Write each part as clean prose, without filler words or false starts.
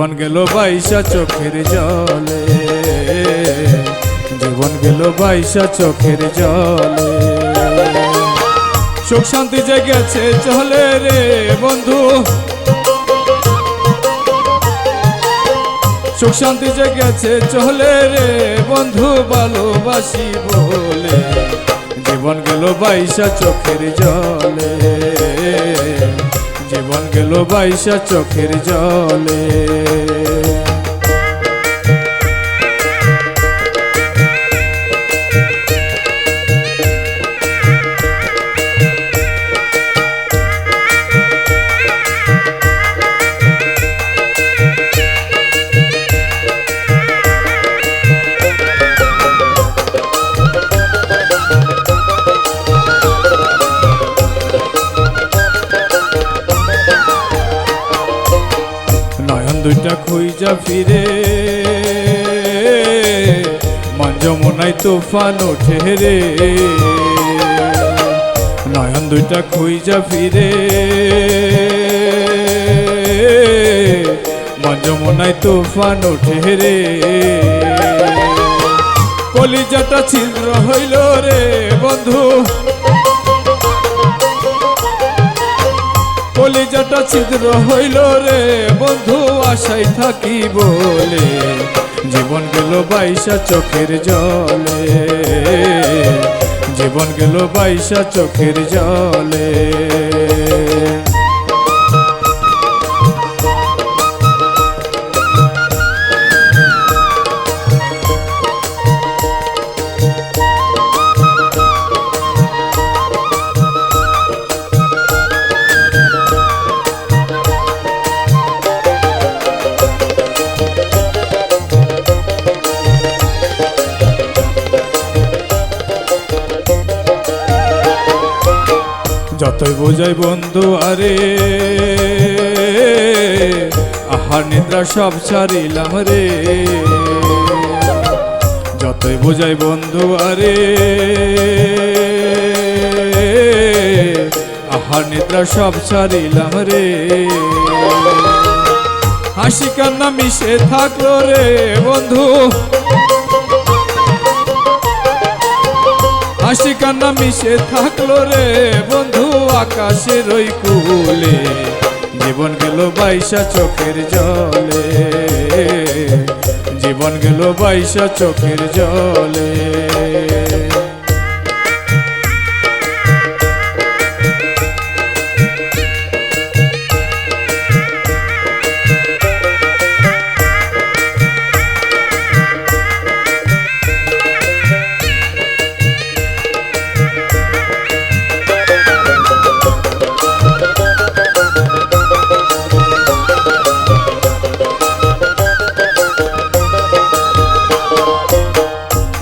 জীবন গেল বাইশা চোখের জলে, জীবন গেল বাইশা চোখের জলে। সুখ শান্তি যে গেছে চলে রে বন্ধু, সুখ শান্তি যে গেছে চলে রে বন্ধু, ভালোবাসি বলে জীবন গেল বাইশা চোখের জলে, জীবন গেল বাইশা চোখের জলে। নয়ন দুইটা খুইজা ফিরে, মন যমুনায় তুফান ওঠে রে। নয়ন দুইটা খুইজা ফিরে, মন যমুনায় তুফান ওঠে রে। কলিজাটা ছিদ্র হইল রে বন্ধু, কলিজাটা ছিদ্র হইল রে বন্ধু, আশায় থাকি বলে জীবন গেল বাইশা চোখের জলে, জীবন গেল বাইশা চোখের জলে। যতই বোঝাই বন্ধু আরে, আহার নিদ্রা সব ছাড়িলাম রে। যতই বোঝাই বন্ধু আরে, আহার নিদ্রা সব ছাড়িলাম রে। হাসি কান্না মিশে থাকলো রে বন্ধু, হাসি কান্না মিশে থাকলো রে বন্ধু, আকাশের ওই কুলে জীবন গেল বাইশা চোখের জলে, জীবন গেল বাইশা চোখের জলে।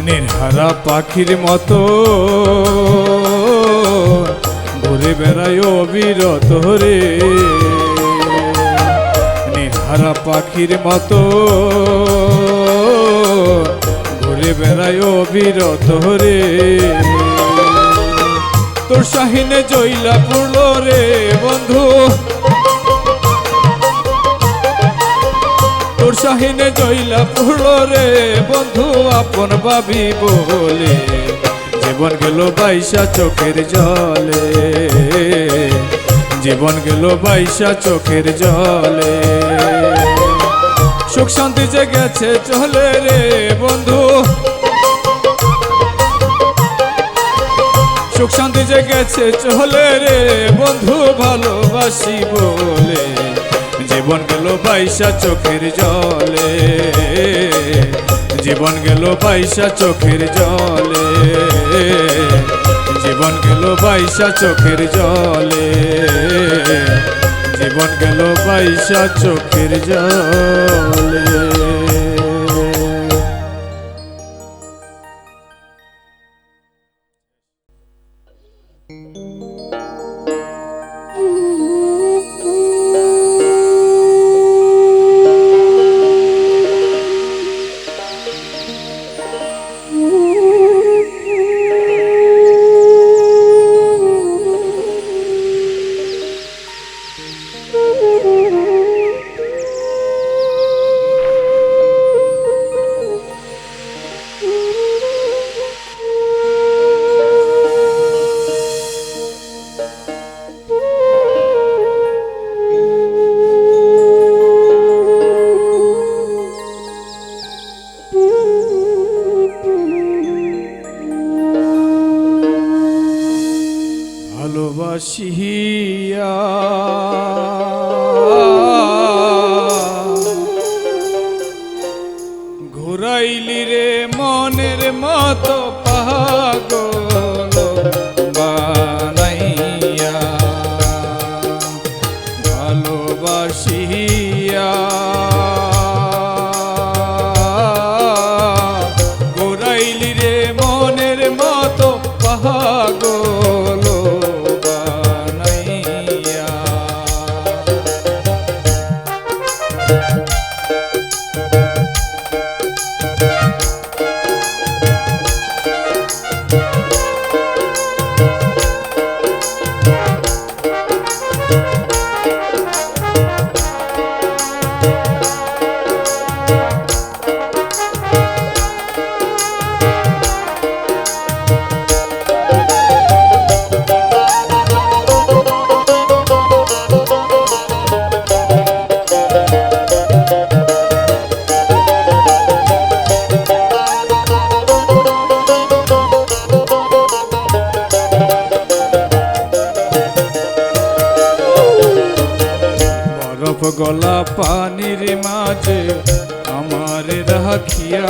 নির্হারা পাখির মতো ঘুরে বেড়ায় অবিরত রে। নির্হারা পাখির মতো ঘুরে বেড়ায় অবিরত রে। তোর শাহিনে জইলা পড়লো রে বন্ধু, তোর শাহিনে জইলা পড়লো রে বন্ধু, আপন ভাবি বলে জীবন গেল বাইশা চোখের জলে, জীবন গেল বাইশা চোখের জলে। সুখ শান্তি যে গেছে চলে রে বন্ধু, সুখ শান্তি যে গেছে চলে রে বন্ধু, ভালোবাসি বলে জীবন গেল বাইশা চোখের জলে, জীবন গেল বাইশা চোখের জলে, জীবন গেল বাইশা চোখের জলে, জীবন গেল বাইশা চোখের জলে। ভালোবাসিয়া ঘুরাইলি রে মনের মতো পাগল বানাইয়া ভালোবাসিয়া ঘুরাইলি রে মনের মতো পাগল বানাইয়া বরফ গলা পানির মাঝে আমার রাখিয়া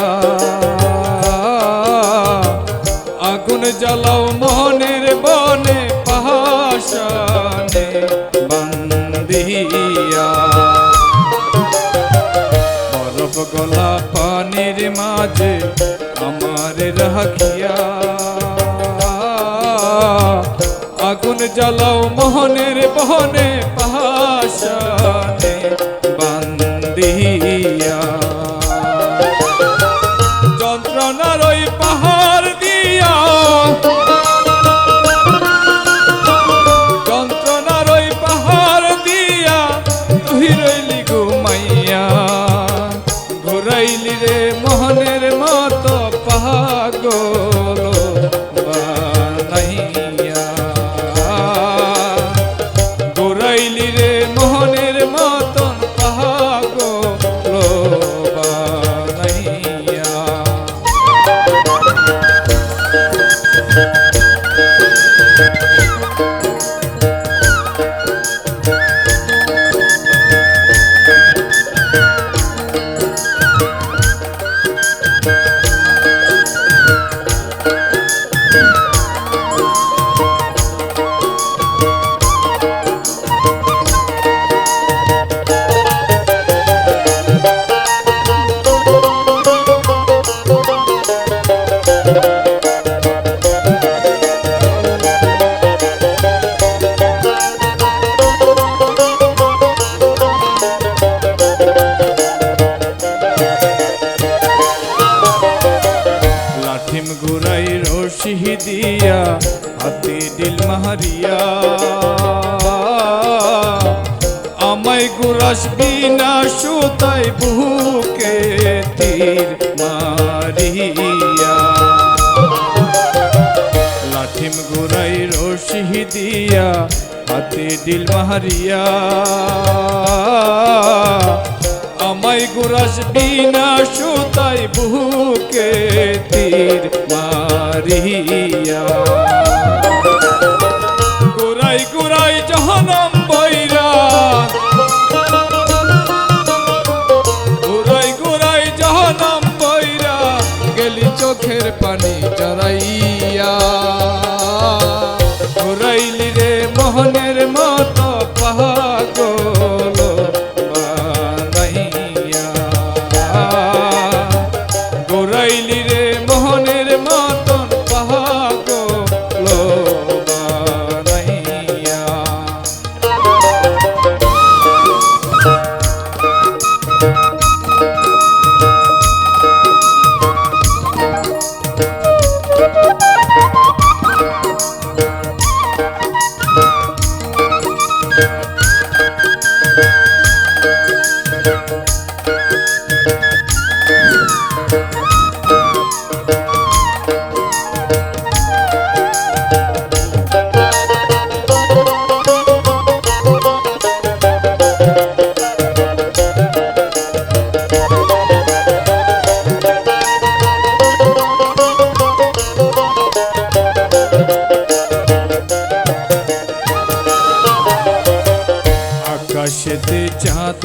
আগুন জ্বালাও মনের বনে পাশানে বান্ধিয়া বরফ গলা পানির মাঝে আমার রাখিয়া আগুন জ্বালাও মোহনের বহনে পাশানে বান্ধিয়া যন্ত্রণার ওই পাহাড় দিয়া যন্ত্রণার ওই পাহাড় দিয়া তুই রইলি ঘুমাইয়া ঘুরাইলি রে মোহনের মতো পাগল বানাইয়া ঘুরাইলি রে মোহনের মতন পাগল বানাইয়া লাঠিম ঘুরাই রশি দিয়া হাতে ডিল মারিয়া আমায় গুরাস বিনা সুতাই বুকে তীর মারিয়া লাঠিম ঘুরাই রশি দিয়া হাতে ডিল মারিয়া আমায় গুরাস বিনা সুতাই বুকে তীর মারিয়া গুরাই গুরাই জহনম বৈরা গুরাই গুরাই জহনম বৈরা গেলি চোখের পানি জড়াইয়া ঘুরাইলি রে মোহনের মতো পাগল বানাইয়া ঘুরাইলি রে মোহনের মতন পাগল বানাইয়া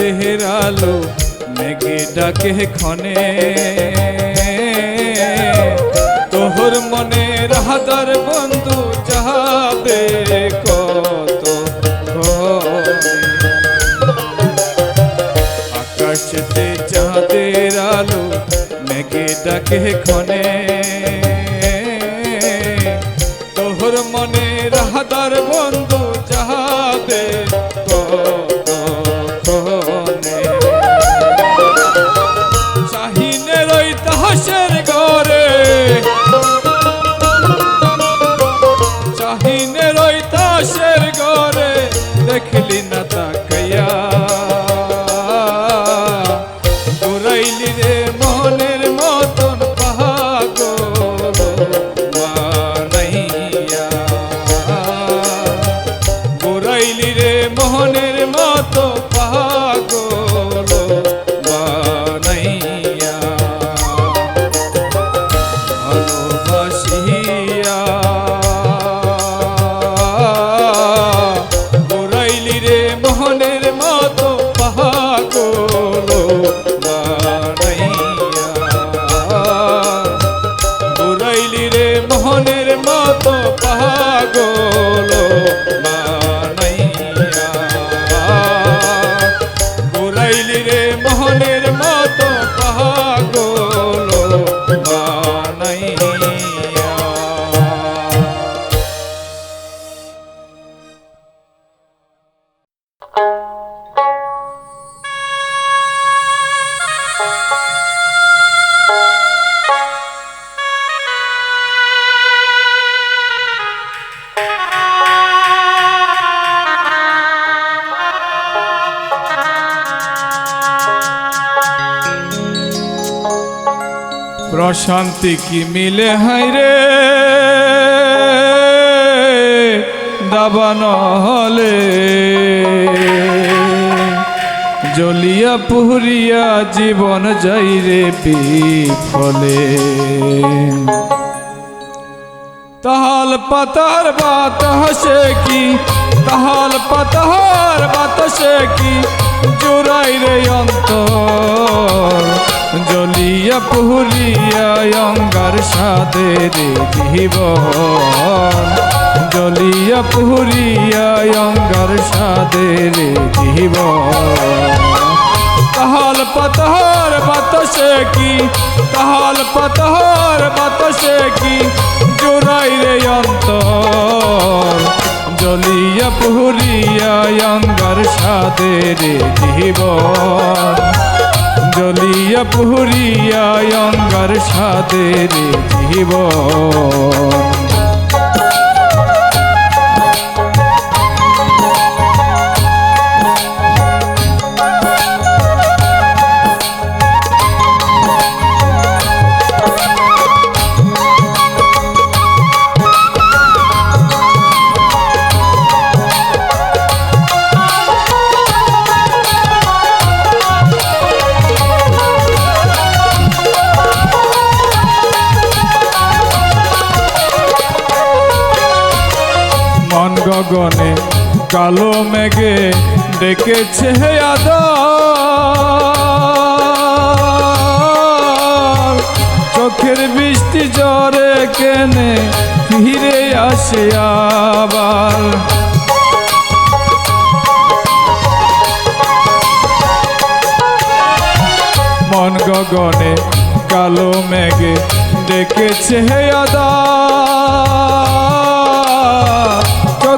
চাঁদের আলো মেঘে ডাকে ক্ষণে তোহর মনে রাহাদার বন্ধু যাবে কত আকাশতে চাঁদের আলো মেঘে ডাকে ক্ষণে তোহর মনে রাহাদার বন্ধু যাবে কত ক্ষণে শাহিনের ওই তাহাসের ঘরে শাহিনের ওই তাহাসের ঘরে দেখলি না তাকাইয়া ঘুরাইলি রে মনের মতন পাগল বানাইয়া ঘুরাইলি রে মোহনের মতো পাগল বানাইয়া ভালোবাসিয়া ঘুরাইলি রে মোহনের মতো পাগল বানাইয়া ঘুরাইলি রে মোহনের মতো পাগল বানাইয়া ঘুরাইলি রে মোহনের মতো পাগল বানাইয়া প্রশান্তি কি মিলে হায় রে দাবান হলে জ্বলিয়া পুহরিয়া জীবন যাই রে বিফলে তাহাল পাতার বাতাসে কি তাহাল পাতার বাতাসে কি জোড়াই রে অন্তর জ্বলিয়া পুহরিয়া অঙ্গার সাদে রে জীবন জ্বলিয়া পুহরিয়া অঙ্গার সাদে রে জীবন তাহাল পাতার বাতাসে কি তাহাল পাতার বাতাসে কি জোড়াই রে অন্তর জ্বলিয়া পুহরিয়া অঙ্গার সাদে রে জীবন জ্বলিয়া পুহরিয়া অঙ্গার সাদে রে জীবন গগনে কালো মেঘে ডেকেছে আদর চোখের বৃষ্টি জ্বরে কেনে ফিরে আসে আবার মন গগনে কালো মেঘে ডেকেছে আদর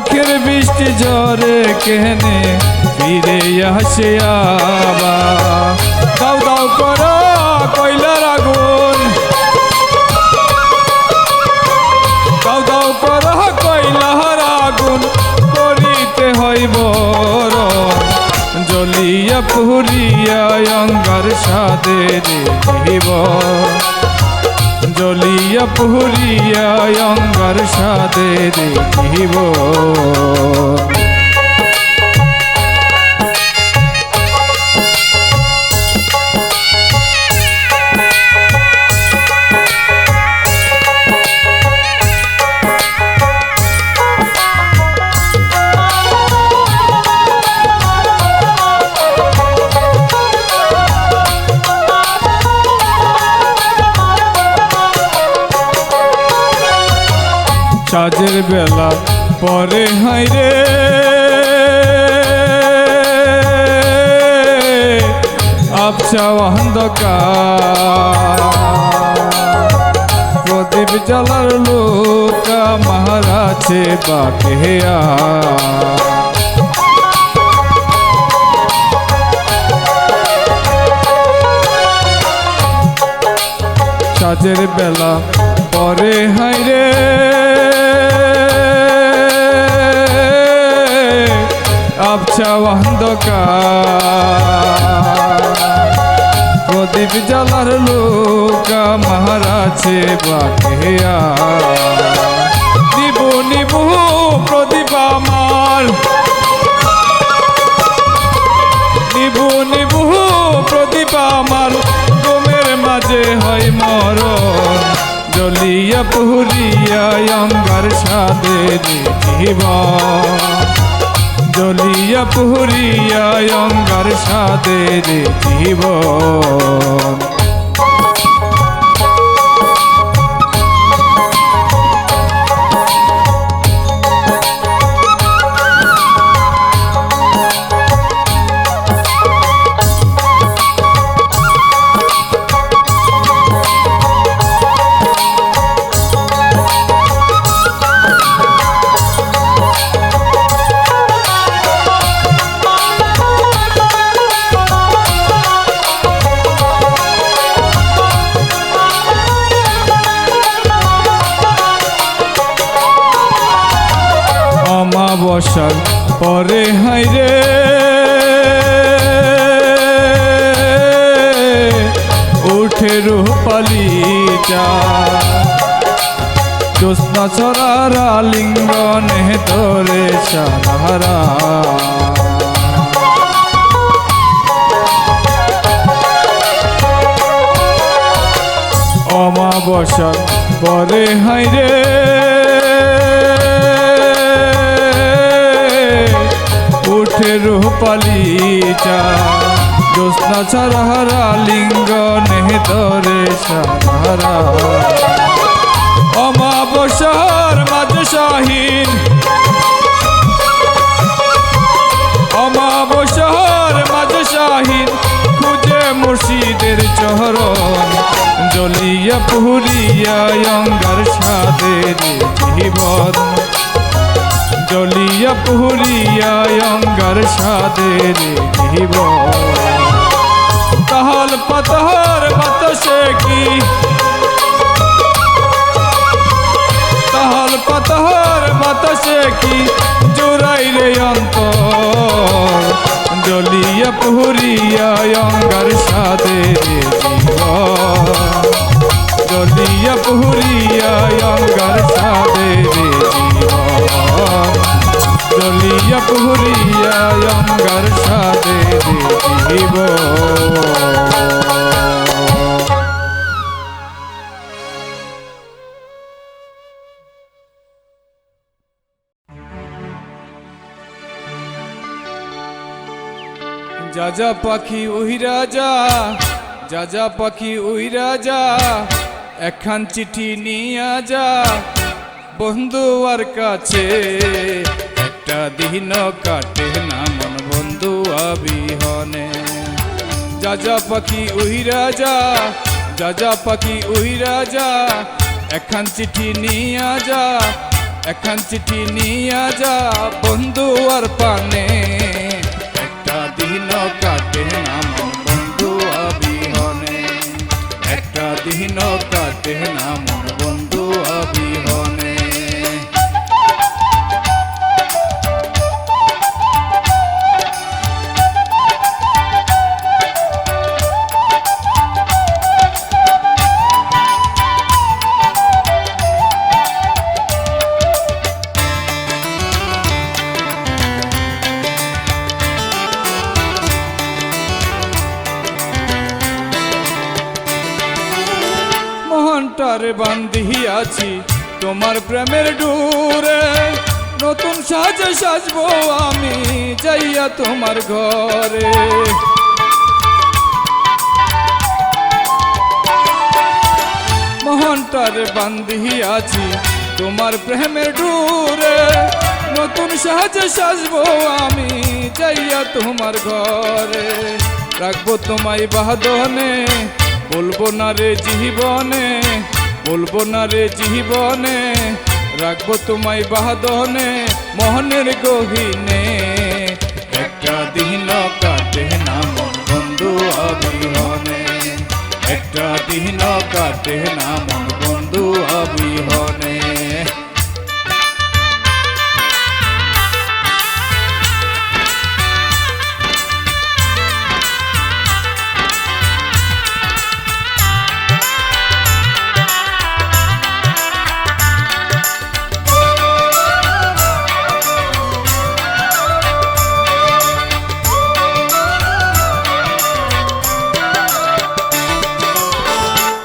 চোখের বৃষ্টি জ্বরে কেনে ফিরে আসে আবার দাও দাও করো কয়লার আগুন দাও দাও করো কয়লার আগুন করিতে হইব জ্বলিয়া পুহরিয়া অঙ্গার সাদে রে জীবন জ্বলিয়া পুহরিয়া অঙ্গার সাদে রে জীবন সাজের বেলা পরে হাইরে আবছা অন্ধকার প্রদীপ জ্বালার লোকা মহারাজে বাকেয়া সাজের বেলা পরে হাইরে আবছা অন্ধকার প্রদীপ জ্বালার লোকা মহারাজে বাকেয়া নিবু নিবু প্রদীপ আমার নিবু নিবু প্রদীপ আমার ঘুমের মাঝে হয় মরণ জ্বলিয়া পুরিয়া অঙ্গার সাদের জীবন জ্বলিয়া পুরিয়া অঙ্গার সাদের জীবন অমাবস্যার পরে হাইরে উঠে রূপালি জ্যোৎস্না ছড়ার লিঙ্গনে ধরে সাহারা অমাবস্যার পরে হাইরে উঠে রূপালি জ্যোৎস্না ছাড়া লিঙ্গনে ধরে সাহারা অমাবস্যার মাঝে শাহীন অমাবস্যার মাঝে শাহীন খুঁজে মুর্শিদের চরণ জ্বলিয়া পুরিয়া অঙ্গার সাদের জীবন জ্বলিয়া পুরিয়া অঙ্গার সাদের জীবন তাহল পাতহর বাতাসে কি তাহল পাতহর বাতাসে কি জোরাইলে অন্তর জ্বলিয়া পুরিয়া অঙ্গার সাদের জীবন জ্বলিয়া পুরিয়া অঙ্গার সাদের জীবন জ্বলিয়া পুরিয়া অঙ্গার সাদের জীবন যা যা পাখি উইরা যা যা যা পাখি উইরা যা একখান চিঠি নিয়া যা বন্ধু আর কাছে একটা দিন কাটে না মন বন্ধু আবিহনে যা যা পাখি উইরা যা যা যা পাখি উইরা যা একখান চিঠি নিয়া যা একখান চিঠি নিয়া যা বন্ধু আর পানে দিন কাটে না মন বন্ধু আবিহনে একটা দিন কাটে না মন বন্ধু আবিহনে মনটারে বান্ধিয়াছি তোমার প্রেমের ডুরে নতুন সাজে সাজবো আমি যাইয়া তোমার ঘরে মনটারে বান্ধিয়াছি তোমার প্রেমের ডুরে নতুন সাজে সাজবো আমি যাইয়া তোমার ঘরে রাখবো তোমায় বাঁধনে বলবো না রে জীবনে বলবো না রে জীবনে রাখবো তোমায় বাঁধনে মোহনের গহীনে একটা দিন কাটে না মন বন্ধু অবিহনে একটা দিন কাটে না মন বন্ধু অবিহনে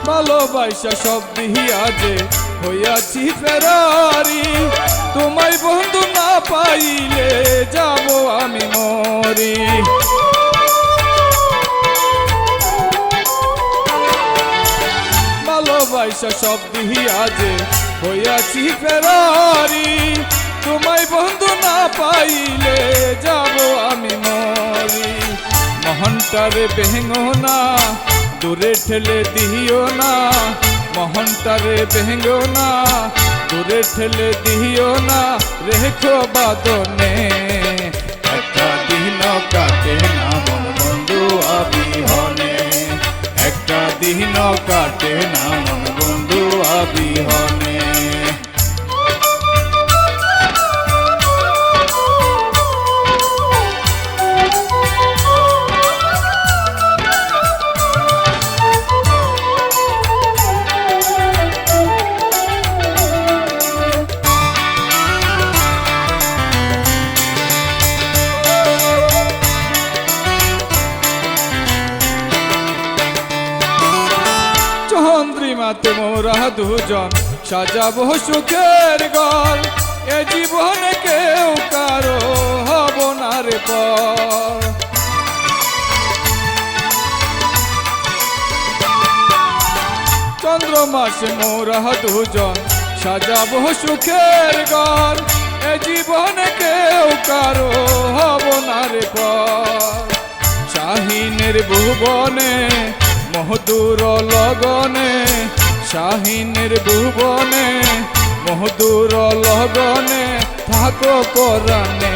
ভালোবাসা সব দিয়া যে হইয়াছি ফেরারি তোমায় বন্ধু না পাইলে যাব আমি মরি ভালোবাসা সব দিয়া যে হইয়াছি ফেরারি তোমায় বন্ধু না পাইলে যাব আমি মরি মহনটারে ভেঙো না দূরে ঠেলে দিও না মোহনটারে ভেঙো না দূরে ঠেলে দিও না রেখো বাদনে একটা দিন কাটে না মন বন্ধু অবিহনে একটা দিন কাটে না মন বন্ধু অবিহনে চন্দ্রিমাতে মোরা দুজন সাজাবো সুখের ঘর এ জীবনে কেউ কারো হব না রে পর চন্দ্রমাসে মোরা দুজন সাজাবো সুখের ঘর এ জীবনে কেউ কারো হব না রে পর শাহিনের ভুবনে মহদুর লগনে শাহিনের ভুবনে মহদুর লগনে থাকো পরাণে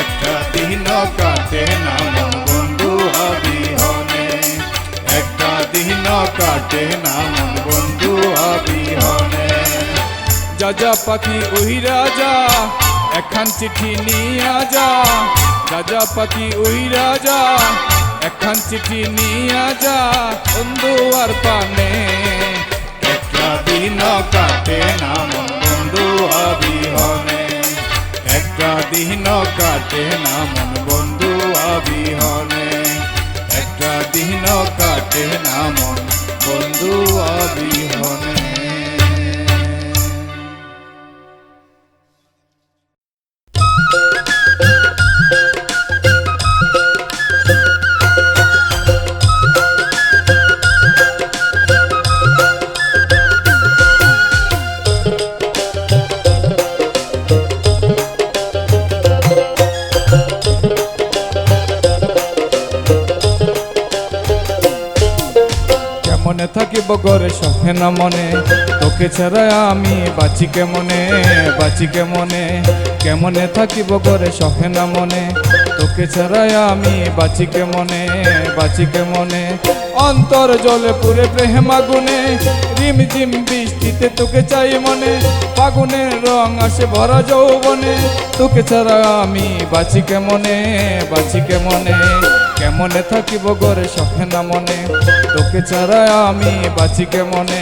একটা দিন কাটে না মন বন্ধু অবিহনে একটা দিন কাটে না মন বন্ধু অবিহনে যা যা পাখি ওই রাজা একখান চিঠি নিয়া যা যা যা পাখি ওই রাজা একখান চিঠি নিয়া যা বন্ধু আর পানে একটা দিন কাটে না মন বন্ধু অবিহনে একটা দিন কাটে না মন বন্ধু অবিহনে একটা দিন কাটে না মন বন্ধু অবিহনে মনে থাকিব ঘরে সহে না মনে তোকে ছাড়া আমি বাঁচি কেমনে বাঁচি কেমনে কেমনে থাকিব ঘরে সহে না মনে তোকে ছাড়া আমি বাঁচি কেমনে বাঁচি কেমনে অন্তর জলে পুরে প্রেম আগুনে রিম ঝিম বৃষ্টিতে তোকে চাই মনে ফাগুনের রং আসে ভরা যৌবনে তোকে ছাড়া আমি বাঁচি কেমনে বাঁচি কেমনে কেমনে থাকিব ঘরে সহে না মনে তোকে ছাড়া আমি বাঁচি কেমনে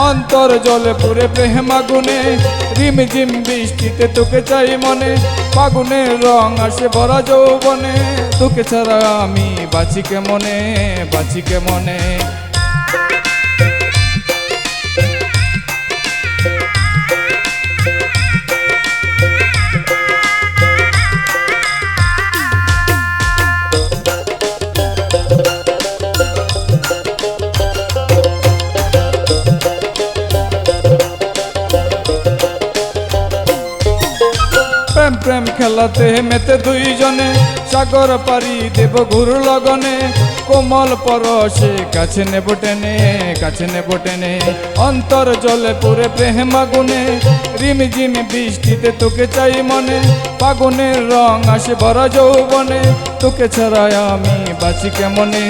অন্তর জলে পুরে প্রেম আগুনে রিম ঝিম বৃষ্টিতে তোকে চাই মনে ফাগুনের রং আসে ভরা যৌবনে তোকে ছাড়া আমি বাঁচি কেমনে বাঁচি কেমনে খেলাতে মেতে দুইজনে সাগর পারি দেব ঘুর লগনে কোমল পরশে কাছে নেব টেনে অন্তর জলে পুরে প্রেম আগুনে রিমঝিম বৃষ্টিতে তোকে চাই মনে ফাগুনের রং আসে ভরা যৌবনে তোকে ছাড়া আমি বাঁচি কেমনে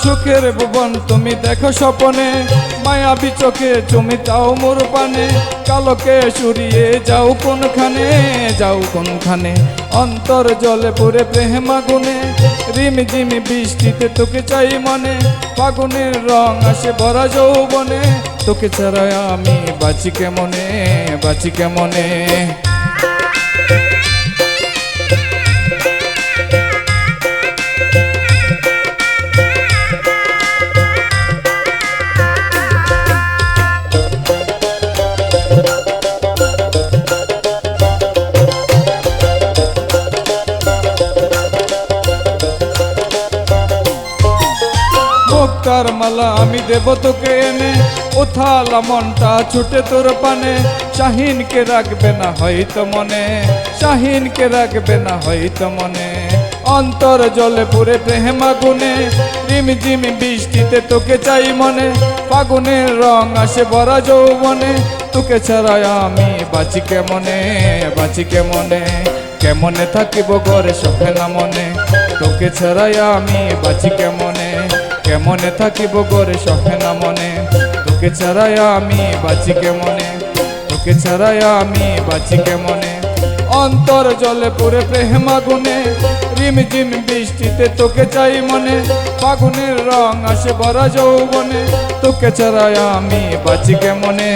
সুখের ভুবন তুমি দেখো স্বপনে মায়াবী চোখে তুমি তাও মোর পানে কালকে সরিয়ে যাও কোনখানে অন্তর জলে পুরে প্রেম আগুনে রিমঝিম বৃষ্টিতে তোকে চাই মনে ফাগুনের রং আসে ভরা যৌবনে তোকে ছাড়া আমি বাঁচি কেমনে মুক্তার মালা আমি দেব তোকে এনে উথালা মনটা ছুটে তোর পানে শাহিনকে রাখবে না হয়তো মনে অন্তর জলে পুরে প্রেম আগুনে রিমঝিম বৃষ্টিতে তোকে চাই মনে ফাগুনের রং আসে ভরা যৌবনে তোকে ছাড়া আমি বাঁচি কেমনে থাকিব ঘরে সুখে না মনে তোকে ছাড়া আমি বাঁচি কেমনে থাকিব ঘরে সুখে না মনে তোকে ছাড়া আমি বাঁচি কেমনে অন্তর জলে পুরে প্রেম আগুনে রিমঝিম বৃষ্টিতে তোকে চাই মনে ফাগুনের রং আসে ভরা যৌবনে তোকে ছাড়া আমি বাঁচি কেমনে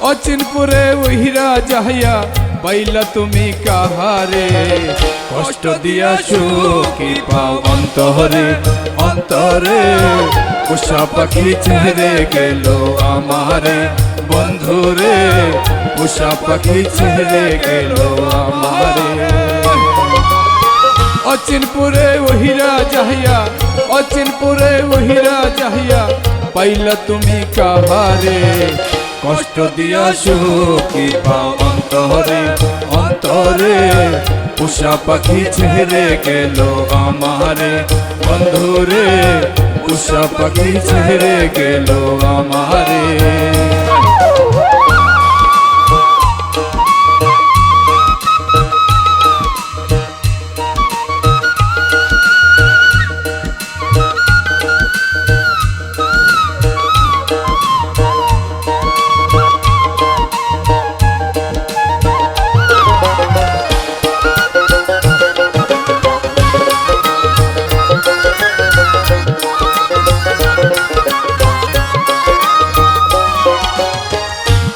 অচিনপুরে ওহিরা যাহাইয়া পাইলা তুমি কাহারে কষ্ট দিয়া সুখী পাও অন্তরে উষা পাখি ছেড়ে গেল আমারে বন্ধুরে উষা পাখি ছেড়ে গেল আমারে অচিনপুরে ওহিরা যাহাইয়া পাইলা তুমি কাহারে কষ্ট দিয়া সুখী পাও অন্তরে উষা পাখি ছেড়ে গেল আমারে বন্ধুরে উষা পাখি ছেড়ে গেল আমারে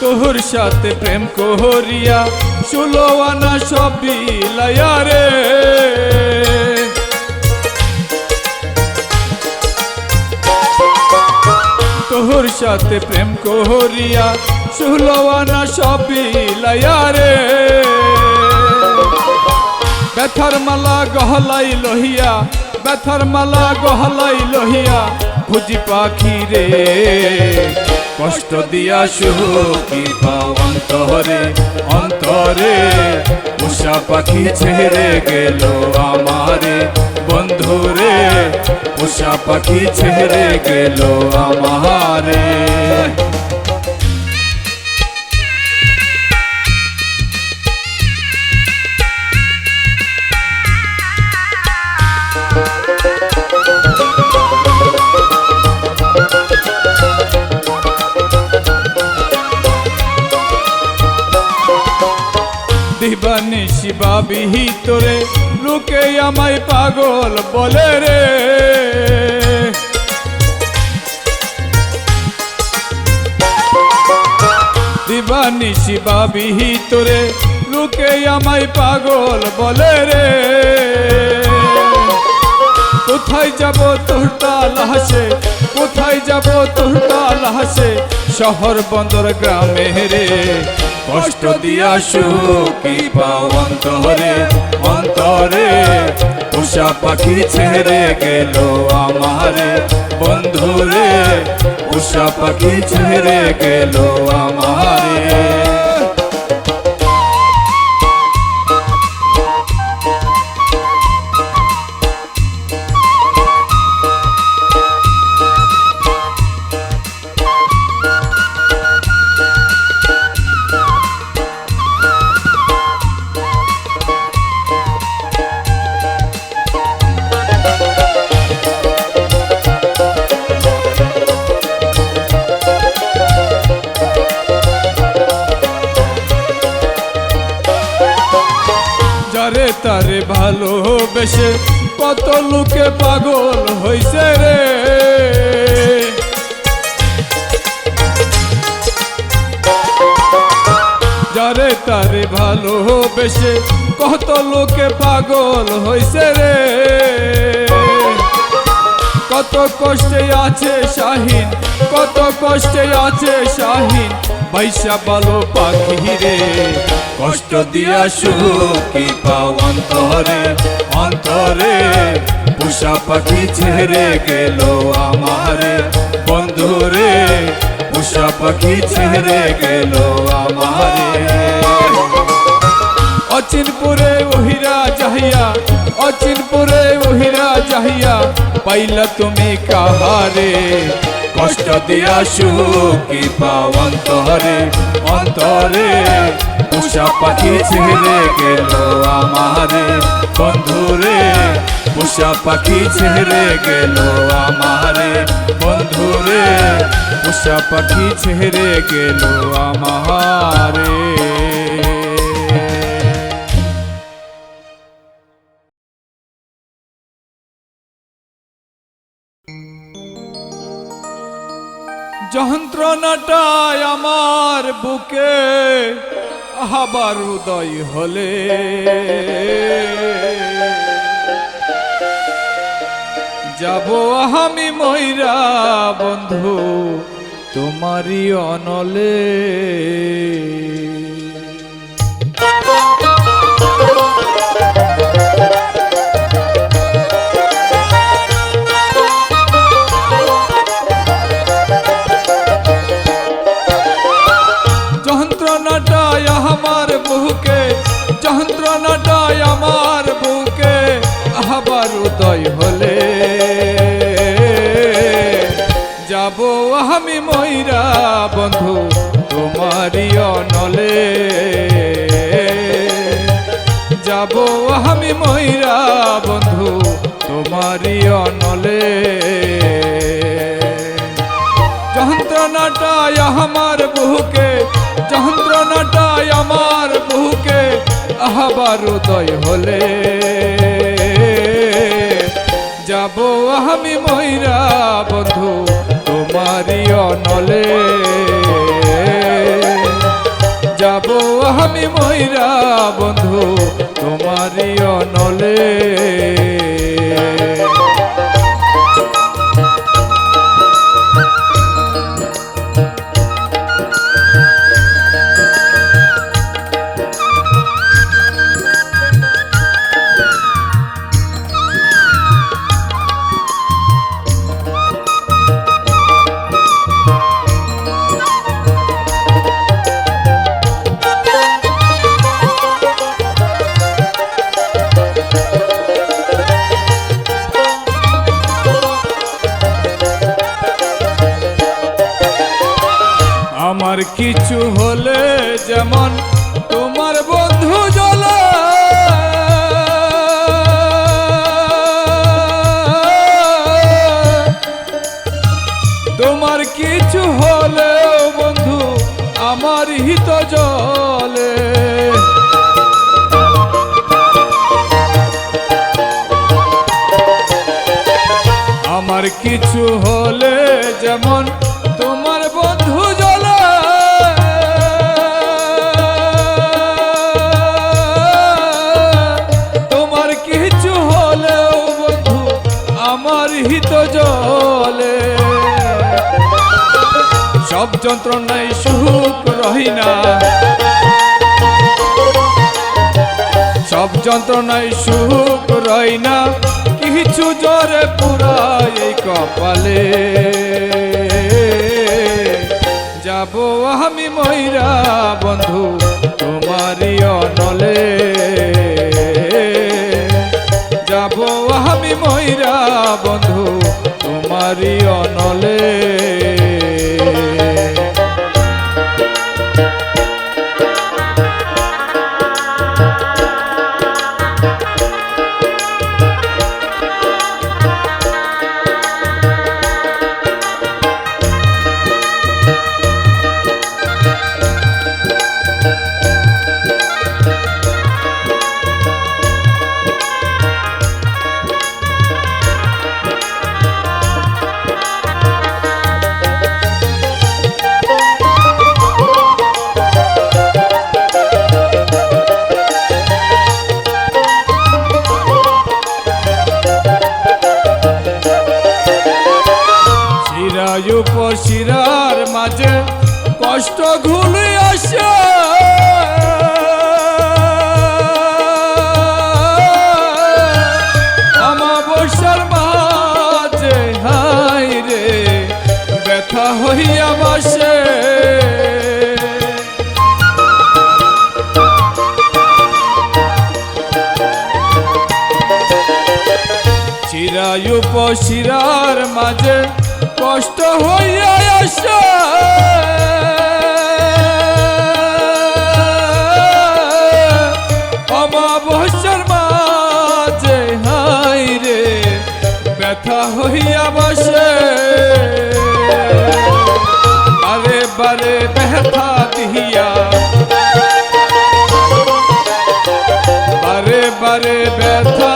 তোর সাথে প্রেম করিয়া 16 আনা সব বিলাইয়া রে তোর সাথে প্রেম করিয়া 16 আনা সব বিলাইয়া রে ব্যথার মালা গহলাই লহিয়া খুঁজি পাখি রে কষ্ট দিয়া সুখী পাও অন্তরে উষা পাখি ছেড়ে গেল আমারে বন্ধুরে উষা পাখি ছেড়ে গেল আমারে দিবানিশি ভাবি তোরে, লোকে আমায় পাগল বলে রে। দিবানিশি ভাবি তোরে, লোকে আমায় পাগল বলে রে। কোথায় যাব তোর তালাশে, কোথায় যাব তোর তালাশে, শহর বন্দর গ্রামে রে। কষ্ট দিয়া সুখী পাও অন্তরে, অন্তরে পোষা পাখি ছেড়ে গেল আমারে বন্ধুরে, পোষা পাখি ছেড়ে গেল আমারে। যারে তারে ভালোবেসে কত লোকে পাগল হইছে রে। যারে তারে ভালোবেসে কত লোকে পাগল হইছে রে। কত কষ্টে আছে শাহিন, কত কষ্টে আছে শাহিন, বাইশা ভালো পাখি রে। কষ্ট দিয়া সুখী পাও অন্তরে, অন্তরে পোষা পাখি ছেড়ে গেল আমারে বন্ধুরে, পোষা পাখি ছেড়ে গেল আমারে। অচিনপুরে ওহিরা যাহিয়া, অচিনপুরে ওহিরা যাহিয়া, পাইলা তুমি কাহারে। কষ্ট দিয়া সুখী পাও অন্তরে, অন্তরে পোষা পাখি ছেড়ে গেল আমারে বন্ধুরে, পোষা পাখি ছেড়ে গেল আমারে বন্ধুরে, পোষা পাখি ছেড়ে গেল আমারে। যন্ত্রণাটায় আমার বুকে আবার উদয় হলে, যাব আমি মইরা বন্ধু তোমারই অনলে। যন্ত্রণাটায় আমার বুকে, যন্ত্রণাটায় আমার বুকে আবার উদয় হলে, যাব আমি মইরা বন্ধু তোমারই অনলে। যাব আমি মইরা বন্ধু তোমারই অনলে। যন্ত্রণাটায় আমার বুকে, যন্ত্রণাটায় আমার বুকে আবার উদয় হলে, যাব আমি মইরা বন্ধু তোমারই অনলে। যাব আমি মইরা বন্ধু তোমারই অনলে। আমার কিছু হলে যেমন তোমার বন্ধু জ্বলে, তোমার কিছু হলে বন্ধু আমার হিত জ্বলে। কিছু হলে যেমন তোমার বন্ধু জ্বলে, তোমার কিছু হলেও বন্ধু আমার হিত জ্বলে। সব যন্ত্রণায় সুখ রহি না, সব যন্ত্রণায় সুখ রই না, কিছু জ্বরে পুরাই এই কপালে। যাব আমি ময়রা বন্ধু তোমারই অনলে, যাব আমি ময়রা বন্ধু তোমারই অনলে। শিরার মাঝে কষ্ট ঘুলে আসে, অমাবস্যার মাঝে হাই রে ব্যথা হইয়া বসে। চিরায়ু শিরার মাঝে কষ্ট হইয়া আসে, অমাবস্যার মাঝে হাই রে ব্যথা হইয়া বসে। বারে বারে ব্যথা দিয়া, বারে বারে ব্যথা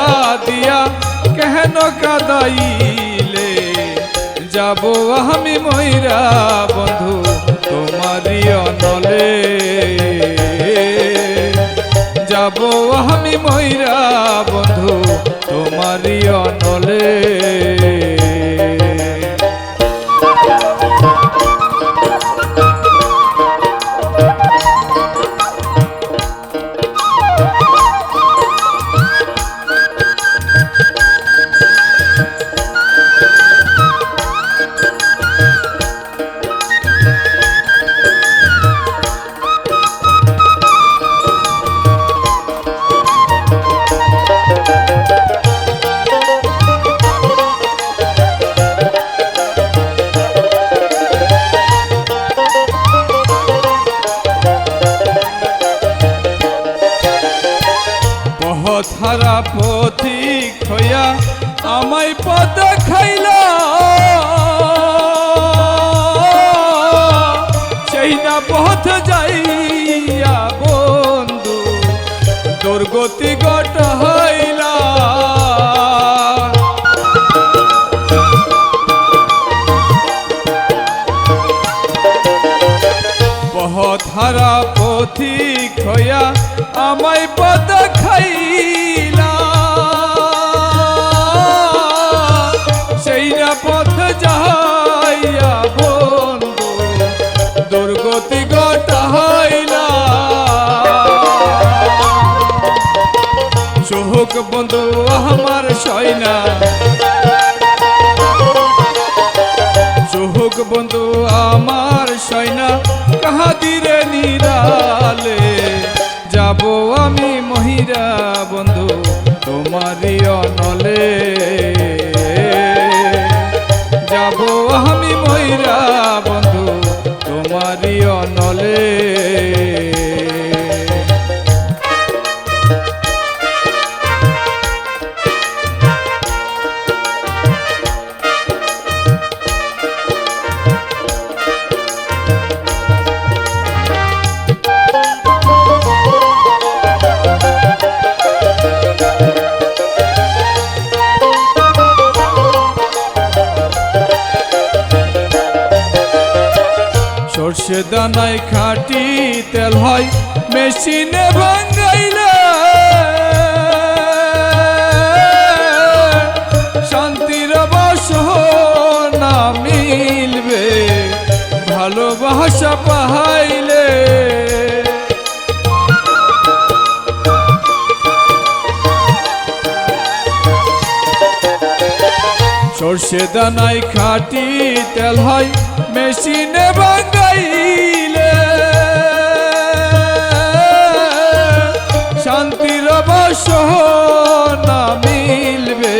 দিয়া কেন কাদাইলে, যাব আমি ময়রা বন্ধু তোমারই অনলে, যাব আমি ময়রা বন্ধু তোমারই অনলে। পথহারা পথিক হইয়া আমায় পথ খাইলা, সেই না পথ যাইয়া বন্ধু দুর্গতি গট হইলা। পথহারা পথিক হইয়া আমায় পথ খাইলা, সেই না পথ যাইয়া বন্ধু দুর্গতি গট হইলা। সুখ বন্ধু আমার সয়না, সুখ বন্ধু আমার সয়না কাহাদিরে নিরালে, যাব আমি মহিরা বন্ধু তোমারই অনলে, যাব আমি মহিরা বন্ধু তোমারই অনলে। সর্ষে দানায় খাঁটি তেল হয় মেশিনে ভাঙাইলে শান্তির বাসনা মিলবে ভালোবাসা পাইলে। সর্ষে দানায় খাঁটি তেল হয় মেশিনে ভাঙাইলে শান্তির বাসনা মিলবে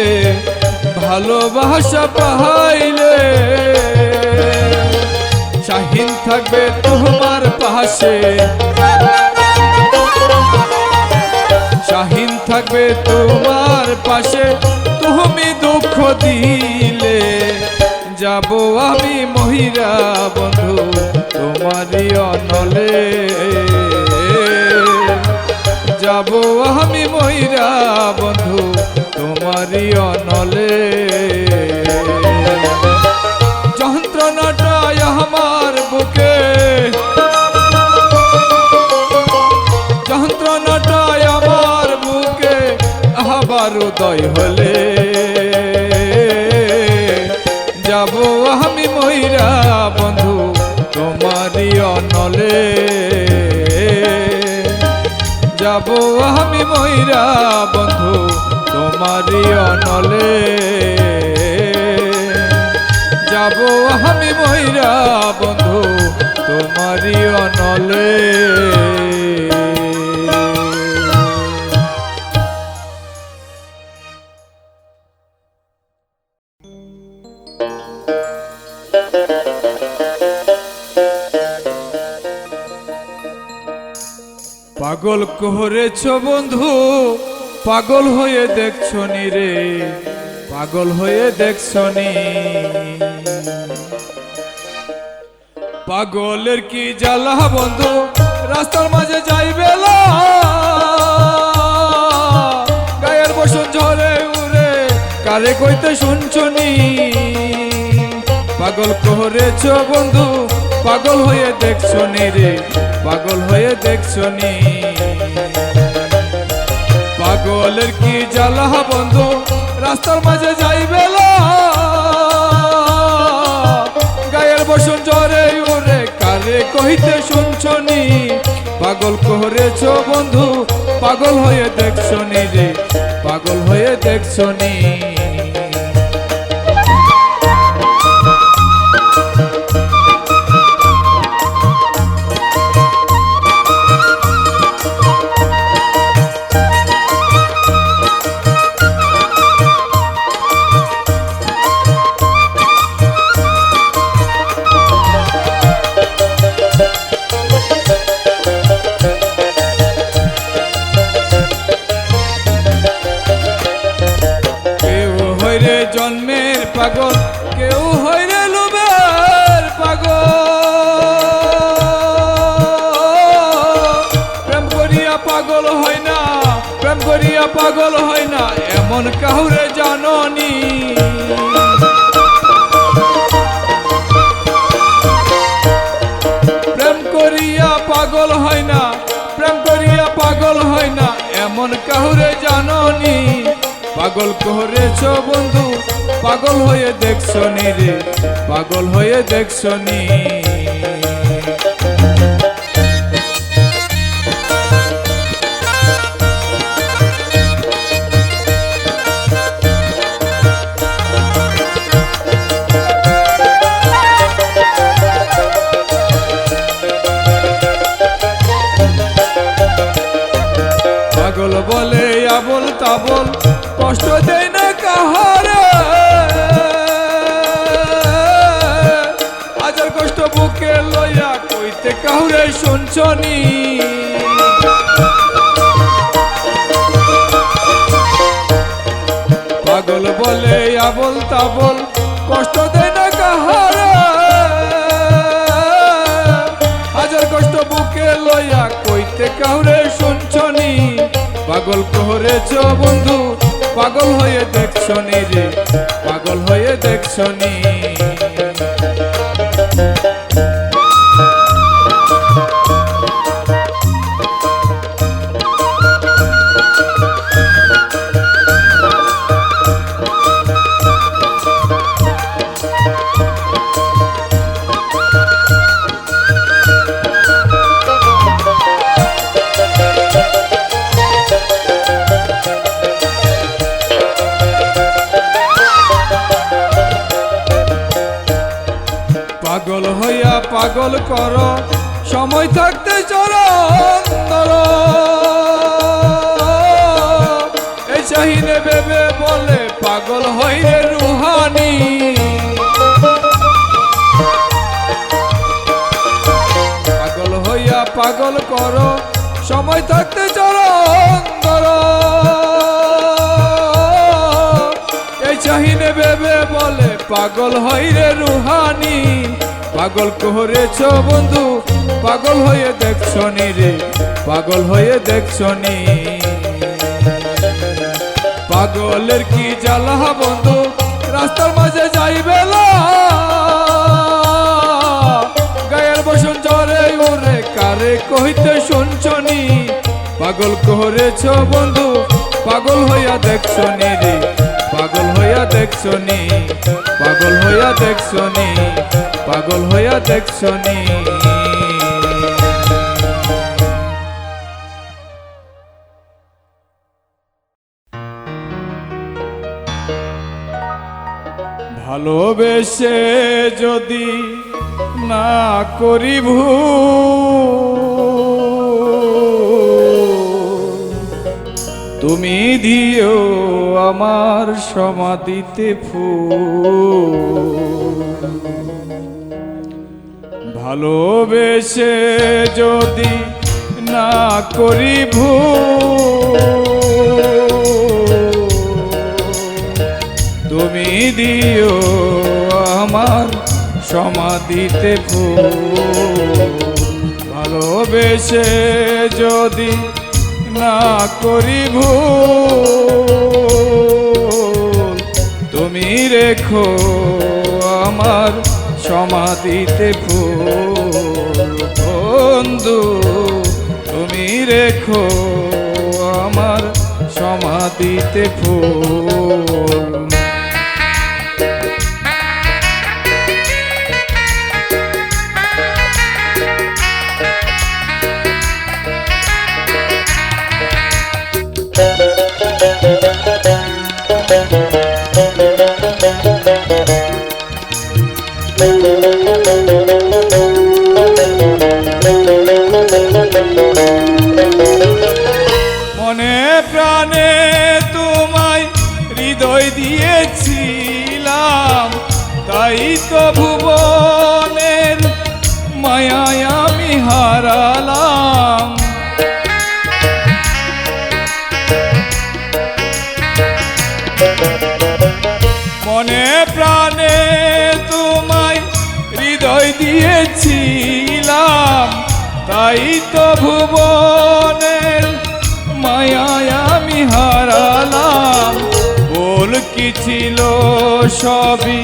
ভালোবাসা পাইলে। শাহিন থাকবে তোমার পাশে, শাহিন থাকবে তোমার পাশে, তুমি দুঃখ দিলে যাব আমি মহিরা বন্ধু তোমারই অনলে, যাব আমি মহিরা বন্ধু তোমারই অনলে। যন্ত্রণাটাই আমার বুকে, যন্ত্রণাটাই আমার বুকে আবার উদয় হলে যাব আমি মহিরা বন্ধু তোমারই অনলে, যাব আমি মহিরা বন্ধু তোমারই অনলে, যাব আমি মহিরা বন্ধু তোমারই অনলে। পাগল করেছ বন্ধু পাগল হয়ে দেখছো নি রে, পাগল হয়ে দেখছো নি। পাগলের কি জ্বালা বন্ধু রাস্তার মাঝে যাইবে গায়ের বসন ঝরে উড়ে কারে কইতে শুনছো নি। পাগল করেছ বন্ধু পাগল হয়ে দেখছো নি রে, পাগল হয়ে দেখছো নি। পাগলের কি জ্বালা বন্ধু রাস্তার মাঝে যাইবে গায়ের বসন জ্বরে উড়ে কারে কইতে শুনছো নি। পাগল করেছ বন্ধু পাগল হয়ে দেখছো নি রে, পাগল হয়ে দেখছো নি। জন্মের পাগল কেউ হয় রে লোভের পাগল, প্রেম করিয়া পাগল হয় না, প্রেম করিয়া পাগল হয় না এমন কাউরে জাননি। প্রেম করিয়া পাগল হয় না, প্রেম করিয়া পাগল হয় না এমন কাউরে জাননি। পাগল করেছ বন্ধু পাগল হয়ে দেখছো নি রে, পাগল হয়ে দেখছো নি। পাগল বলে আবল তাবল কষ্ট দেয় না কাহারে, আজার কষ্ট বুকে লইয়া কইতে কাউরে শুনছো নি। পাগল বলে আবল তাবল কষ্ট দেয় না কাহারে, আজার কষ্ট বুকে লইয়া কইতে কাউরে শুনছো নি। পাগল করেছ বন্ধু পাগল হয়ে দেখছো নি রে, পাগল হয়ে দেখছো নি। পাগল করো, সময় থাকতে চরণ ধরো। এই শাহিনে ভেবে বলে পাগল হইরে রুহানি, পাগল হইয়া পাগল করো, সময় থাকতে চরণ ধরো। এই শাহিনে ভেবে বলে পাগল হইরে রুহানি। পাগল করেছ বন্ধু, পাগল হয়ে দেখছো নি রে, পাগল হয়ে দেখছো নি। পাগলের কি জ্বালা বন্ধু, রাস্তার মাঝে যাইবেলা, গায়ের বসন জ্বরে ওরে কারে কইতে শুনছনি। পাগল করেছ বন্ধু, পাগল হইয়া দেখছো নি রে, পাগল হইয়া দেখছো নি, পাগল হইয়া দেখছো নি, পাগল হইয়া দেখছো নি। ভালোবেসে যদি না করি ভুল, তুমি দিও আমার সমাধিতে ফুল। ভালোবেসে যদি না করি ভুল, তুমি দিও আমার সমাধিতে ফুল। ভালোবেসে যদি না করি ভুল, তুমি রেখো আমার সমাধিতে ফুল। বন্ধু তুমি রেখো আমার সমাধিতে ফুল। মনে প্রাণে তোমায় হৃদয় দিয়েছিলাম, তাই তো ভুবনের মায়ায় আমি হারালাম। মনে প্রাণে তোমায় হৃদয় দিয়েছিলাম, তাই তো ভুবনের মায়ায় আমি হারালাম। ভুল কি ছিল সবই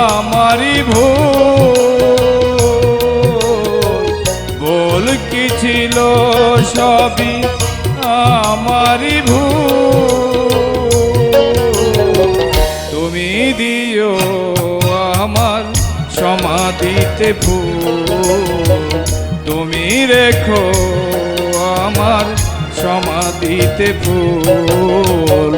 আমারই ভুল, ভুল কি ছিল সবই আমারই ভুল। তুমি দিও আমার সমাধিতে ফুল, তুমি রেখো আমার সমাধিতে ফুল।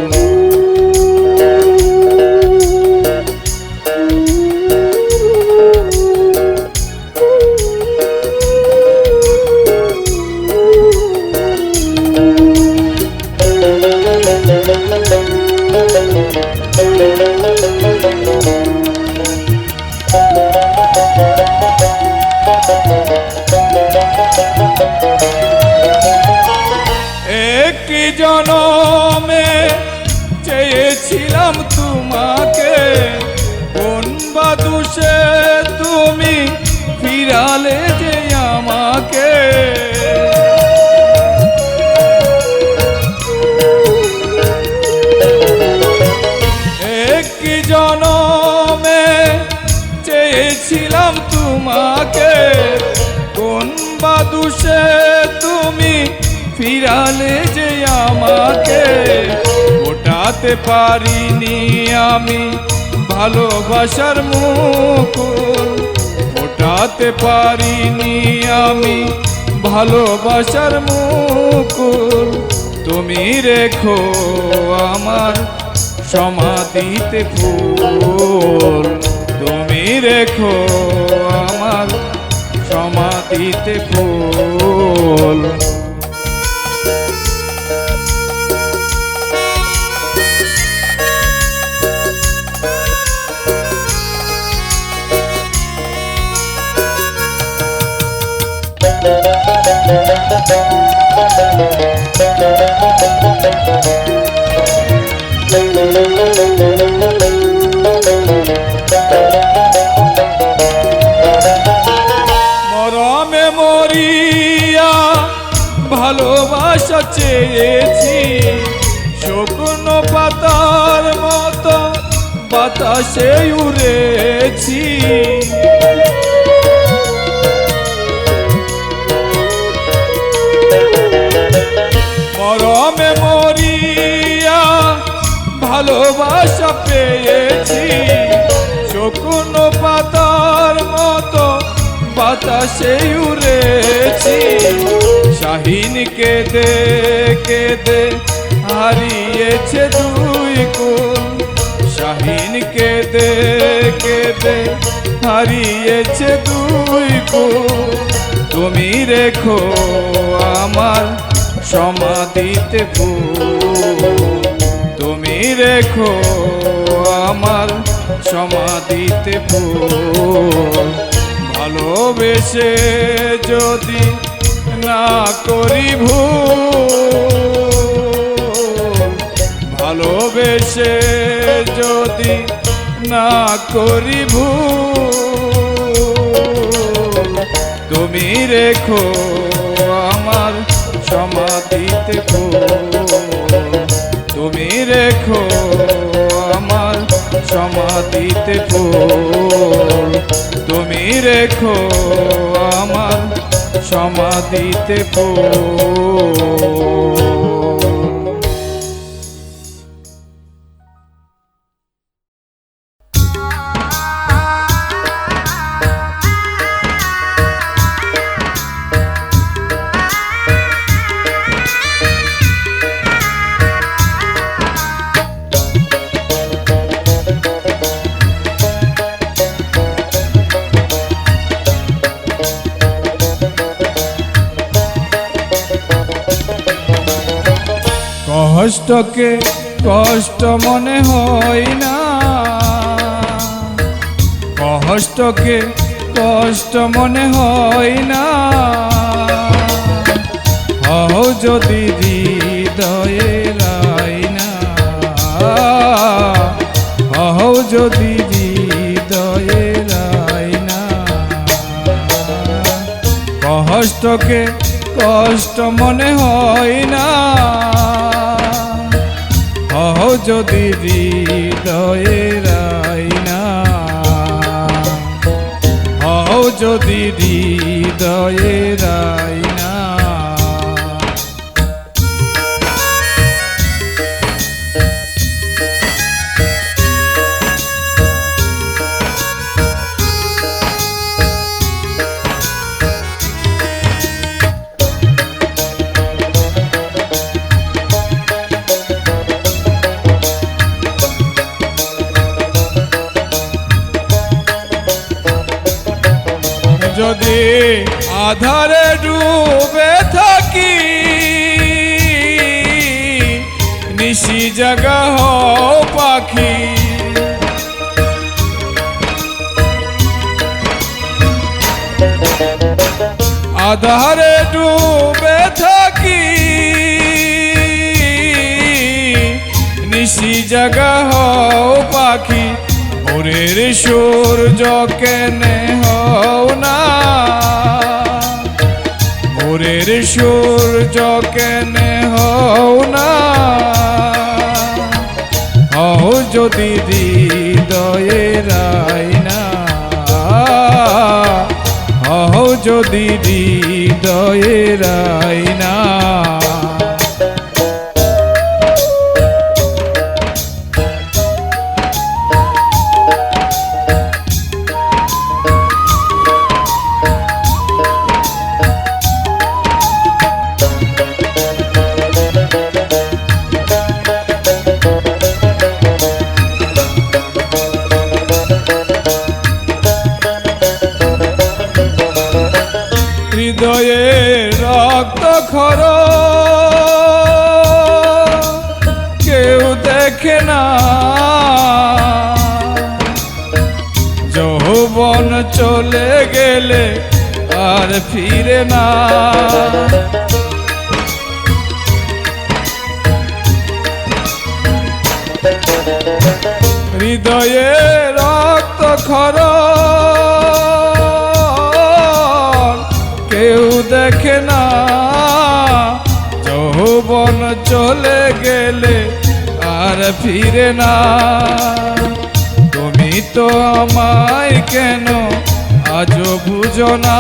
একটি জনমে চেয়েছিলাম তোমাকে, কোন বা দোষে তুমি ফিরালে যে আমাকে। একটি জনমে চেয়েছিলাম তোমাকে, কোন বা দোষে তুমি ফিরালে যে আমাকে। ওঠাতে পারিনি আমি ভালোবাসার মুকুল, ওঠাতে পারিনি আমি ভালোবাসার মুকুল। তুমি রেখো আমার সমাধিতে ফুল, তুমি রেখো আমার সমাধিতে ফুল। মরমে মরিয়া ভালোবাসা চেয়েছি, শুকনো পাতার মতো বাতাসে উড়েছি। মরমে মরিয়া ভালোবাসা পেয়েছি, শুকনো পাতার মতো বাতাসে উড়েছি। শাহিন কেঁদে কেঁদে হারিয়েছে দুই কুল, শাহিন কেঁদে কেঁদে হারিয়েছে দুই কুল। তুমি রেখো আমার সমাধিতে ফুল, তুমি রেখো আমার সমাধিতে ফুল। ভালোবেসে যদি না করি ভুল, ভালোবেসে যদি না করি ভুল, তুমি রেখো আমার সমাধিতে ফুল, তুমি রেখো আমার সমাধিতে ফুল, তুমি রেখো আমার সমাধিতে ফুল। কষ্টকে কষ্ট মনে হয় না, কষ্টকে কষ্ট মনে হয় না। হও যদি হৃদয়ে রাইনা, হও যদি হৃদয়ে রাইনা। কষ্টকে কষ্ট মনে হয় না, হও যদি হৃদয়ে রাইনা, হও যদি হৃদয়ে রাইনা। যদি আধারে ডুবে থাকি, নিশি জাগা হও পাখি। আধারে ডুবে থাকি, নিশি জাগা হও পাখি। ভোরের সূর্য কেনে হও না, ভোরের সূর্য কেনে হও না। হও যদি হৃদয়ে রাইনা, হও যদি হৃদয়ে রাইনা। হৃদয়ে রক্ত খর কেউ দেখে না, যৌবন চলে গেলে আর ফিরে না। হৃদয়ে রক্ত খর কেউ দেখে না, যৌবন চলে গেলে আর ফিরে না। তুমি তো আমায় কেন আজও বুঝো না,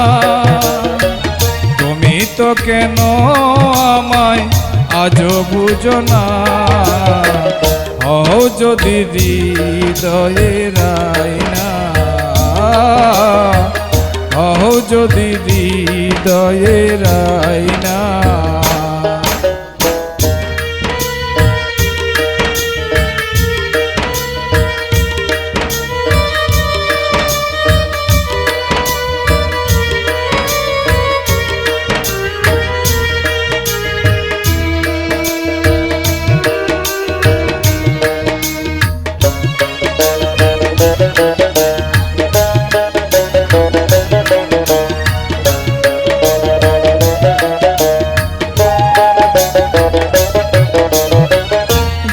তুমি তো কেন আমায় আজও বুঝো না। হও যদি হৃদয়ের আয়না, হও যদি হৃদয়ের আয়না।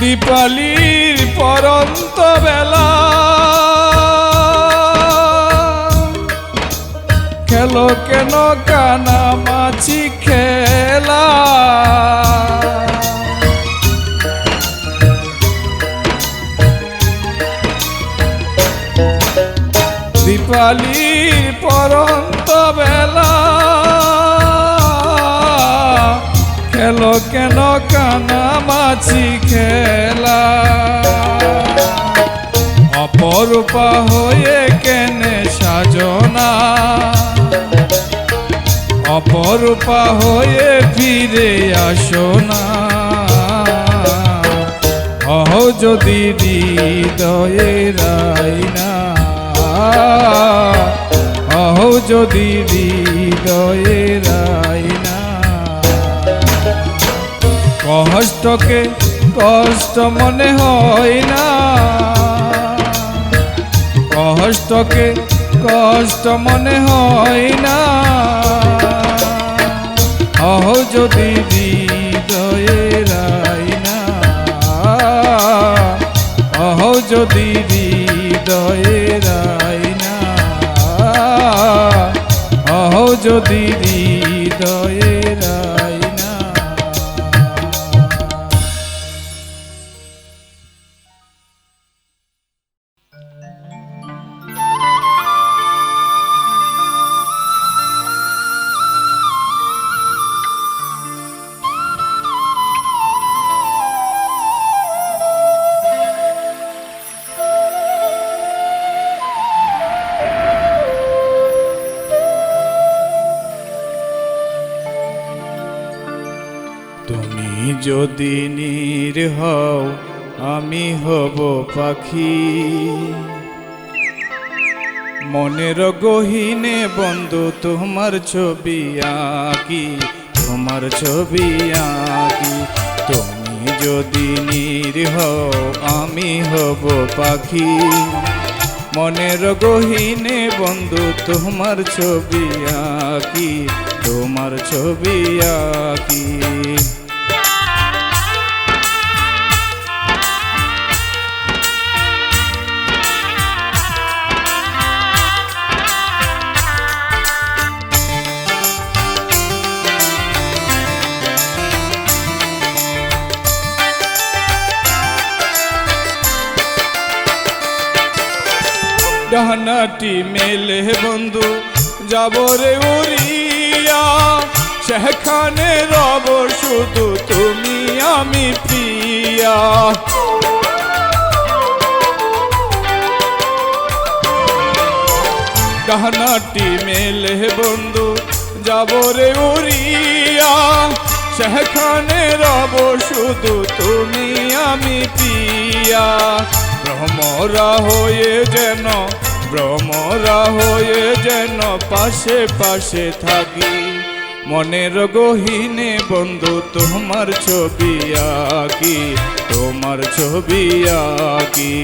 দীপালির পরন্ত বেলা খেলো কেন কানামাছি খেলা, দীপালির পরন্ত বেলা খেলো কেন কানামাছি খেলা। অপরূপা হয়ে কেনে সাজনা, অপরূপা হয়ে ফিরে আসো না। হও যদি হৃদয়ের আয়না, হও যদি হৃদয়ের আয়না। কষ্টকে কষ্ট মনে হয় না, কষ্টকে কষ্ট মনে হয় না। হও যদি হৃদয়ের আয়না, হও যদি হৃদয়ের আয়না, হও যদি হৃদয়ের আয়না। তুমি যদি নীর হও আমি হব পাখি, মনের গহীনে বন্ধু তোমার ছবি আঁকি, তোমার ছবি আঁকি। তুমি যদি নীর হও আমি হব পাখি, মনের গহীনে বন্ধু তোমার ছবি আঁকি, তোমার ছবি আঁকি। ডানাটি মেলে বন্ধু যাব রে উড়িয়া, সেখানে রব শুধু তুমি আমি প্রিয়া। ডানাটি মেলে বন্ধু যাব রে উড়িয়া, সেখানে রব শুধু তুমি আমি প্রিয়া। ভ্রমরা হয়ে যেন ভ্রমরা হয়ে যেন পাশে পাশে থাকি। মনের গহীনে বন্ধু তোমার ছবি আঁকি, তোমার ছবি আঁকি।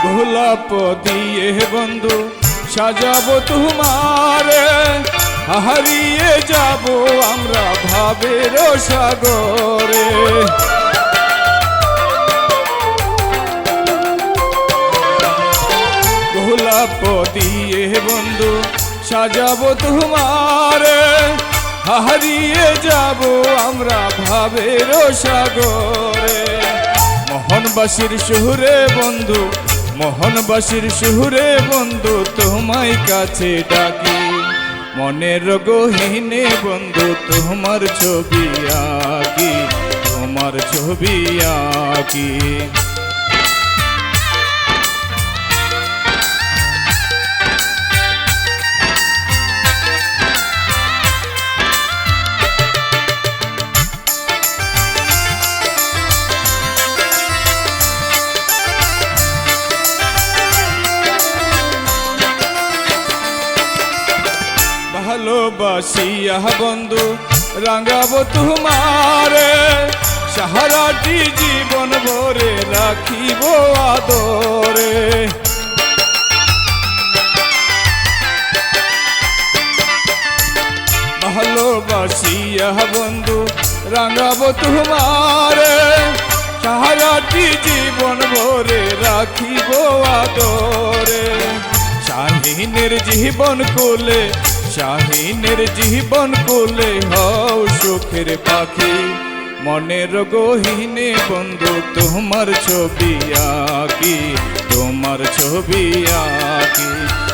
গোলাপ দিয়ে বন্ধু সাজাবো তোমারে, হারিয়ে যাব আমরা ভাবের সাগরে। গোলাপ দিয়ে বন্ধু সাজাবো তোমারে, হারিয়ে যাব আমরা ভাবের সাগরে। মোহনবাসীর সুরে বন্ধু, মোহনবাসীর সুরে বন্ধু তোমায় কাছে ডাকি। মনের গহীনে বন্ধু তোমার ছবি আঁকি, তোমার ছবি আঁকি। ভালোবাসিয়া বন্ধু রাঙাবো তোমারে, সারাটি জীবন ভরে রাখিব আদরে। ভালোবাসিয়া বন্ধু রাঙাবো তোমারে, সারাটি জীবন ভরে রাখিব আদরে। শাহিনের জীবন কোলে, শাহিনের জীবন কোলে হও সুখের পাখি। মনের গহীনে বন্ধু তোমার ছবি আঁকি, তোমার ছবি আঁকি।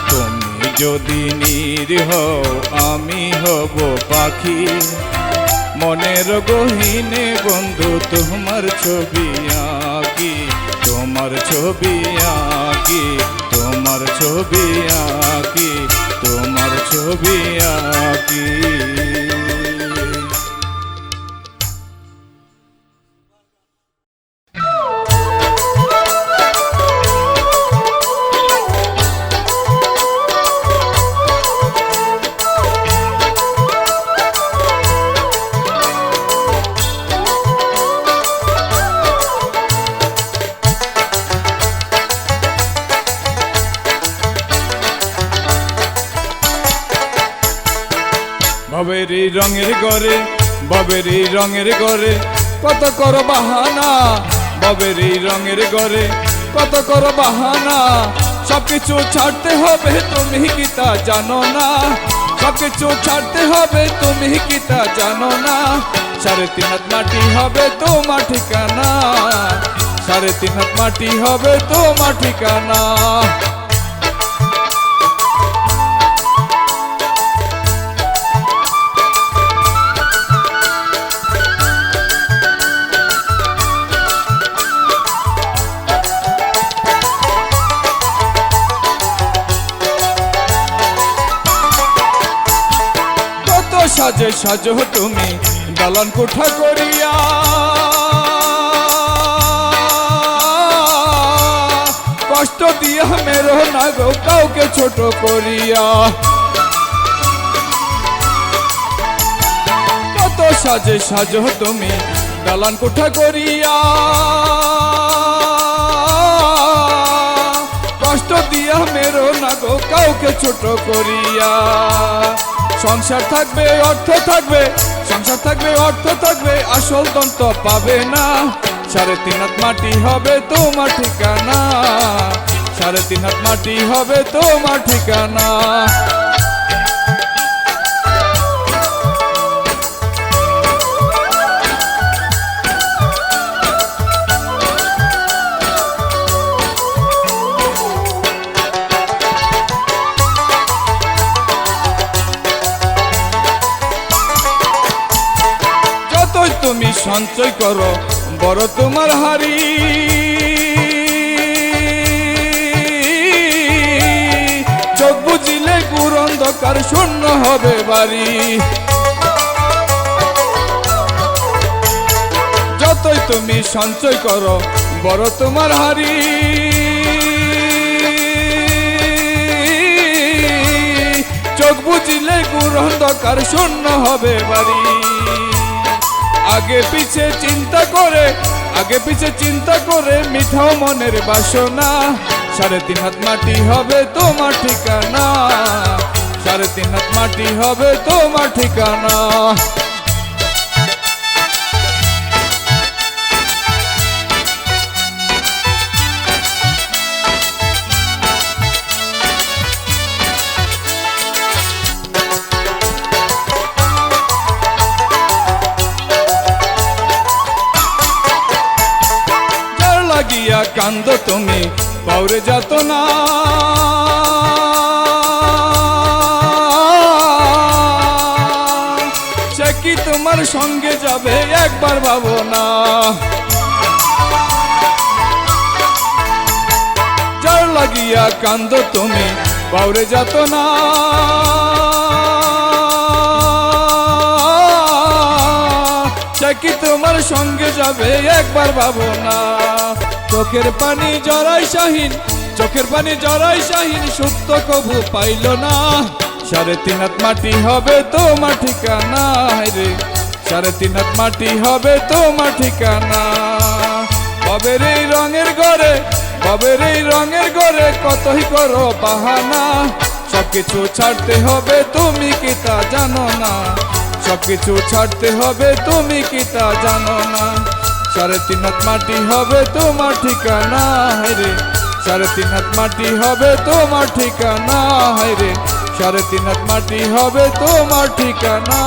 তুমি যদি নীর হও আমি হব পাখি। মনের গহীনে বন্ধু তোমার ছবি আঁকি, তোমার ছবি আঁকি, তোমার ছবি আঁকি, তোমার ছবি আঁকি। বাবেরি রঙের ঘরে, বাবেরি রঙের ঘরে কত কর বাহানা। বাবেরি রঙের ঘরে কত কর বাহানা। সবকিছু ছাড়তে হবে তুমি কি তা জানো না, সবকিছু ছাড়তে হবে তুমি কি তা জানো না। 3.5 হাত মাটি হবে তোমার ঠিকানা, 3.5 হাত মাটি হবে তোমার ঠিকানা। সাজে সাজো তুমি দালান কোঠা করিয়া, কষ্ট দিয়া মেরো না গো কাউকে ছোট করিয়া। কত সাজে সাজো তুমি দালান কোঠা করিয়া, কষ্ট দিয়া মেরো না গো কাউকে ছোট করিয়া। সংসার থাকবে অর্থ থাকবে, সংসার থাকবে অর্থ থাকবে, আসল দন্ত পাবে না। 3.5 হাত মাটি হবে তোমার ঠিকানা, 3.5 হাত মাটি হবে তোমার ঠিকানা। সঞ্চয় করো বড় তোমার হারি। চোখ বুঝিলে ঘোর অন্ধকার শূন্য হবে বাড়ি। যতই তুমি সঞ্চয় করো বড় তোমার হারি। চোখ বুঝিলে ঘোর অন্ধকার শূন্য হবে বাড়ি। আগে পিছে চিন্তা করে মিঠাও মনের বাসনা। 3.5 হাত মাটি হবে তোমার ঠিকানা। 3.5 হাত মাটি হবে তোমার ঠিকানা। লাগিয়া কান্দ তুমি বাউরে যাত না। সে কি তোমার সঙ্গে যাবে একবার ভাবো না। যার লাগিয়া কান্দ তুমি বাউরে যাত না। সে কি তোমার সঙ্গে যাবে একবার ভাবো না। চোখের পানি জড়াই শাহীন সত্য কবু পাইল না। 3.5 হাত মাটি হবে তোমার ঠিকানা রে। 3.5 হাত মাটি হবে তোমার ঠিকানা। ববের এই রঙের ঘরে কতই করো বাহানা। সবকিছু ছাড়তে হবে তুমি কি তা জানো না। সবকিছু ছাড়তে হবে তুমি কি তা জানো না। 3.5 হাত মাটি হবে তোমার ঠিকানা রে। 3.5 হাত মাটি হবে তোমার ঠিকানা রে। 3.5 হাত মাটি হবে তোমার ঠিকানা।